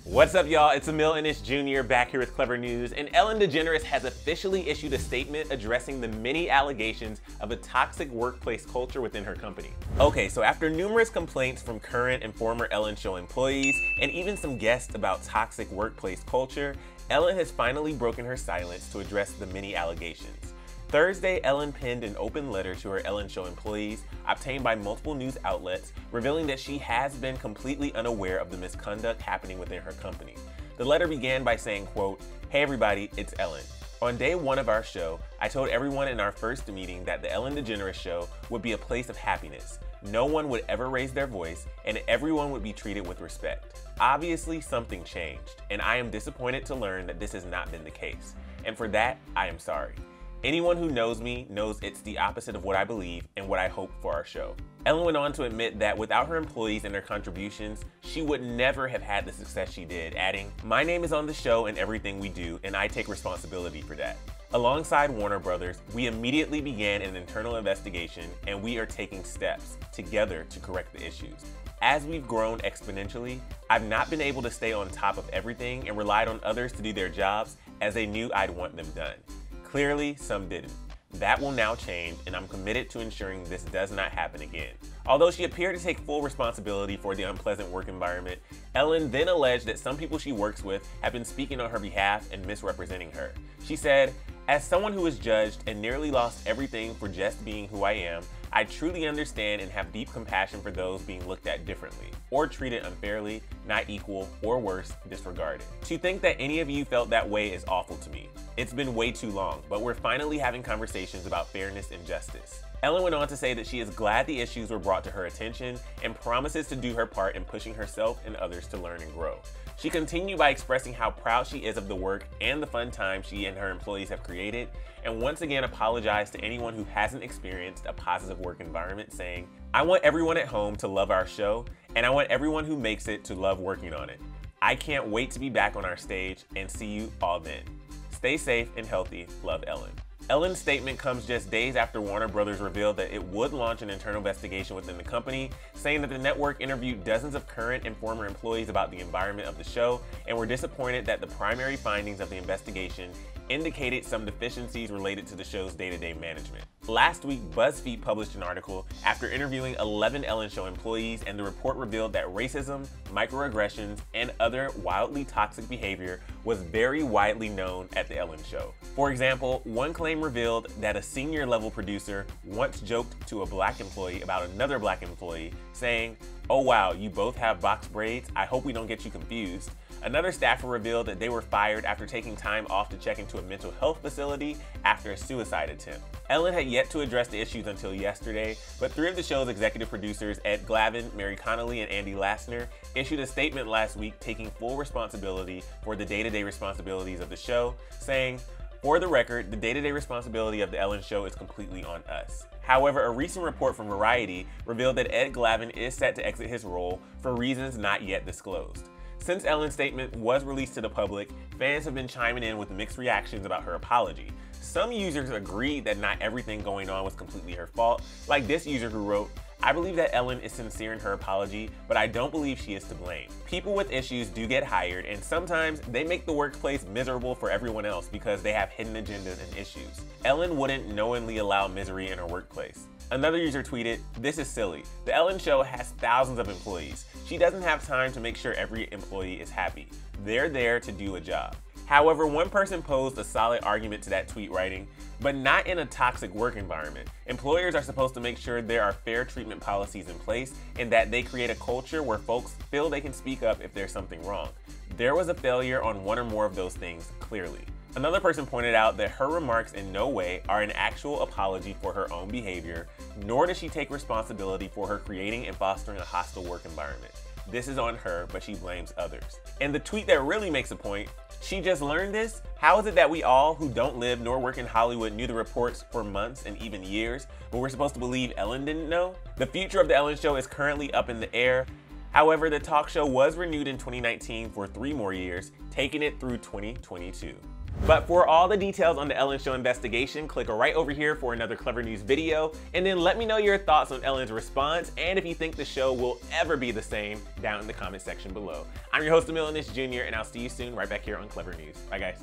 What's up, y'all? It's Emile Ennis Jr. back here with Clevver News, and Ellen DeGeneres has officially issued a statement addressing the many allegations of a toxic workplace culture within her company. Okay, so after numerous complaints from current and former Ellen Show employees, and even some guests about toxic workplace culture, Ellen has finally broken her silence to address the many allegations. Thursday, Ellen penned an open letter to her Ellen Show employees, obtained by multiple news outlets, revealing that she has been completely unaware of the misconduct happening within her company. The letter began by saying, quote, "Hey everybody, it's Ellen. On day one of our show, I told everyone in our first meeting that the Ellen DeGeneres Show would be a place of happiness. No one would ever raise their voice, and everyone would be treated with respect. Obviously, something changed, and I am disappointed to learn that this has not been the case. And for that, I am sorry. Anyone who knows me knows it's the opposite of what I believe and what I hope for our show." Ellen went on to admit that without her employees and their contributions, she would never have had the success she did, adding, "My name is on the show and everything we do, and I take responsibility for that." Alongside Warner Brothers, we immediately began an internal investigation, and we are taking steps together to correct the issues. As we've grown exponentially, I've not been able to stay on top of everything and relied on others to do their jobs as they knew I'd want them done. Clearly, some didn't. That will now change, and I'm committed to ensuring this does not happen again. Although she appeared to take full responsibility for the unpleasant work environment, Ellen then alleged that some people she works with have been speaking on her behalf and misrepresenting her. She said, "As someone who was judged and nearly lost everything for just being who I am, I truly understand and have deep compassion for those being looked at differently, or treated unfairly, not equal, or worse, disregarded. To think that any of you felt that way is awful to me. It's been way too long, but we're finally having conversations about fairness and justice." Ellen went on to say that she is glad the issues were brought to her attention and promises to do her part in pushing herself and others to learn and grow. She continued by expressing how proud she is of the work and the fun time she and her employees have created, and once again apologized to anyone who hasn't experienced a positive work environment, saying, "I want everyone at home to love our show, and I want everyone who makes it to love working on it. I can't wait to be back on our stage and see you all then. Stay safe and healthy. Love, Ellen." Ellen's statement comes just days after Warner Brothers revealed that it would launch an internal investigation within the company, saying that the network interviewed dozens of current and former employees about the environment of the show and were disappointed that the primary findings of the investigation indicated some deficiencies related to the show's day-to-day management. Last week, BuzzFeed published an article after interviewing 11 Ellen Show employees, and the report revealed that racism, microaggressions, and other wildly toxic behavior was very widely known at the Ellen Show. For example, one claim revealed that a senior level producer once joked to a black employee about another black employee, saying, "Oh wow, you both have box braids? I hope we don't get you confused." Another staffer revealed that they were fired after taking time off to check into a mental health facility after a suicide attempt. Ellen had yet to address the issues until yesterday, but three of the show's executive producers, Ed Glavin, Mary Connolly, and Andy Lassner, issued a statement last week taking full responsibility for the day-to-day responsibilities of the show, saying, "For the record, the day-to-day responsibility of the Ellen Show is completely on us." However, a recent report from Variety revealed that Ed Glavin is set to exit his role for reasons not yet disclosed. Since Ellen's statement was released to the public, fans have been chiming in with mixed reactions about her apology. Some users agreed that not everything going on was completely her fault, like this user who wrote, "I believe that Ellen is sincere in her apology, but I don't believe she is to blame. People with issues do get hired, and sometimes they make the workplace miserable for everyone else because they have hidden agendas and issues. Ellen wouldn't knowingly allow misery in her workplace." Another user tweeted, "This is silly. The Ellen Show has thousands of employees. She doesn't have time to make sure every employee is happy. They're there to do a job." However, one person posed a solid argument to that tweet, writing, "But not in a toxic work environment. Employers are supposed to make sure there are fair treatment policies in place and that they create a culture where folks feel they can speak up if there's something wrong. There was a failure on one or more of those things, clearly." Another person pointed out that her remarks in no way are an actual apology for her own behavior, nor does she take responsibility for her creating and fostering a hostile work environment. This is on her, but she blames others. And the tweet that really makes a point, "She just learned this? How is it that we all who don't live nor work in Hollywood knew the reports for months and even years, but we're supposed to believe Ellen didn't know?" The future of the Ellen Show is currently up in the air. However, the talk show was renewed in 2019 for 3 more years, taking it through 2022. But for all the details on the Ellen Show investigation, click right over here for another Clevver News video, and then let me know your thoughts on Ellen's response and if you think the show will ever be the same down in the comment section below. I'm your host, Emile, Ennis Jr., and I'll see you soon right back here on Clevver News. Bye, guys.